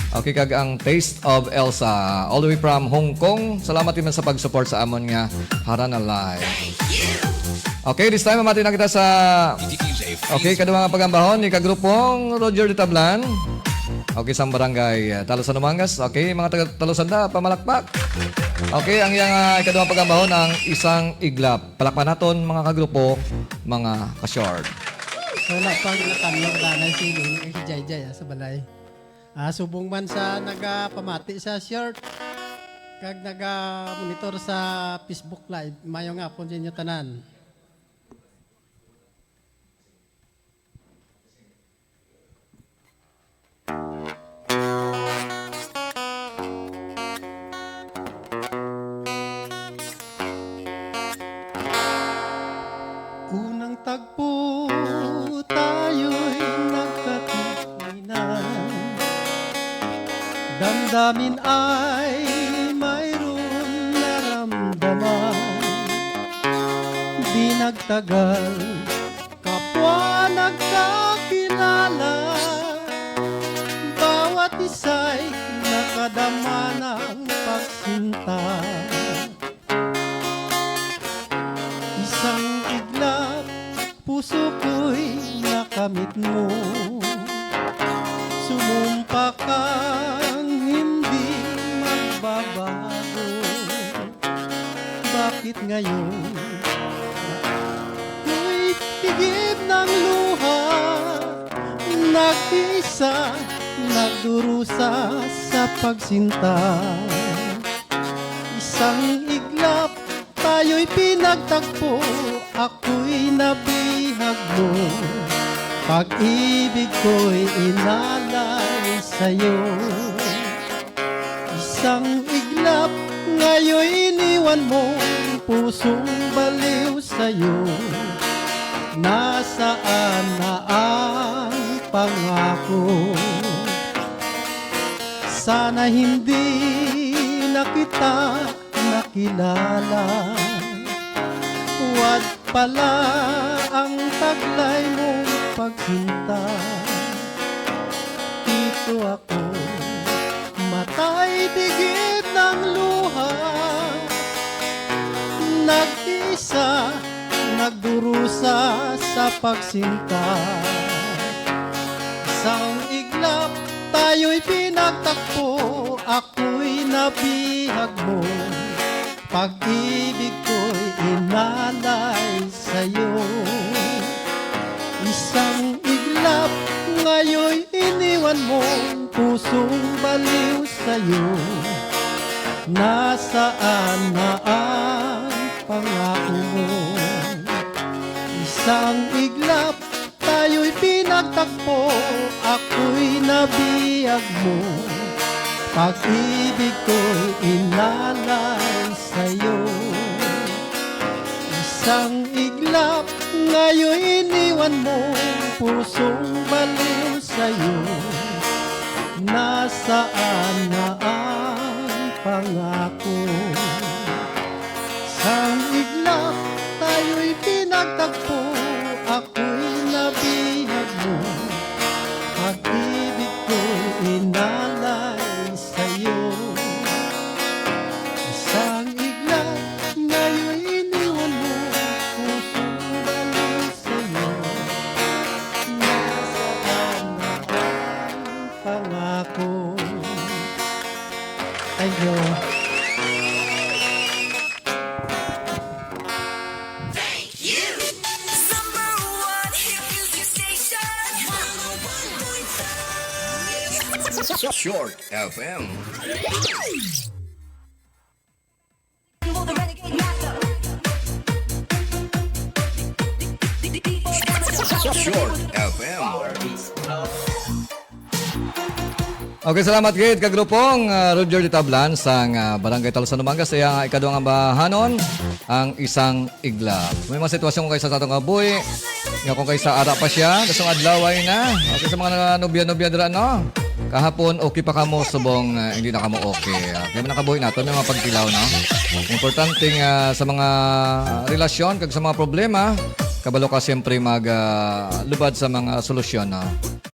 Okay, kag ang Taste of Elsa. All the way from Hong Kong. Salamat din sa pag-support sa amon nga Harana Live. Okay, this time mamati na kita sa... Okay, kadua nga pagambahon ni kagrupong Roger de Tablan. Okay, sa barangay Talosan Umangas. Okay, mga taga Talosan da, pamalakpak. Okay, ang iyang kadua pagambahon ang isang iglap. Palakpan naton mga kagrupo, mga ka-short. Wala pang nakanong danay si Jay sa balay. Subong man sa nagapamati sa short kag naga-monitor sa Facebook Live. Mayo nga po ninyo tanan. Unang tagpo tayo'y nagkatuwinan. Damdamin ay mayroon naramdaman. Di nagtagal, kapwa nagkakilala. Bawat isa'y nakadama ng pagsinta. Isang iglap, puso ko'y nakamit mo. Sumumpa kang hindi magbabago. Bakit ngayon ako'y tigib ng luha? Nag-isa, nagdurusa sa pagsinta. Isang iglap, tayo'y pinagtagpo. Ako'y nabihag mo. Pag-ibig ko'y inalay sa'yo. Isang iglap, ngayon'y iniwan mo. Pusong baliw sa'yo. Nasaan na ang pangako? Sana hindi na kita nakilala. Huwag pala ang taglay mong pagsinta. Dito ako, matay tigib ng luha. Nag-isa, nagdurusa sa pagsinta. Isang iglap, tayo'y pinagtakpo. Ako'y nabihag mo. Pag-ibig ko'y inalay sa'yo. Isang iglap, ngayon'y iniwan mo. Pusong baliw sa'yo. Nasaan na ang pangako mo? Isang iglap, tayo'y pinagtakpo. Ako'y nabiyag mo. Pag-ibig ko'y inalay sa'yo. Isang iglap, ngayon'y iniwan mo. Pusong baliw sa'yo. Nasaan na ang pangako? Isang iglap, tayo'y pinagtagpo. Ako'y nabihag mo. Pag-ibig ko'y inalay sa'yo. Isang iglap, ngayon'y iniwan mo. Pusong baliw sa'yo. Nasaan na ang pangako? Thank you. Number one hit music station. 101.5. Short FM. For the renegade master. Short FM. Okay, salamat gid kagrupong Roger de Tablan sa Barangay Talosan Umangas. Sa ikaduhang bahanon ang isang iglap. May mga sitwasyon kung kayo sa tatong kabuhi. Nga kung kayo sa ara pa siya, kasong adlaway na. Okay, sa mga nobya-nobya dira, no? Kahapon, okay pa kamo, subong hindi na kamo okay. Kaya man nakabuhi nato, may mga pagtilaw, no? Importante sa mga relasyon, kag sa mga problema, kabalo ka siyempre maglubad sa mga solusyon, no?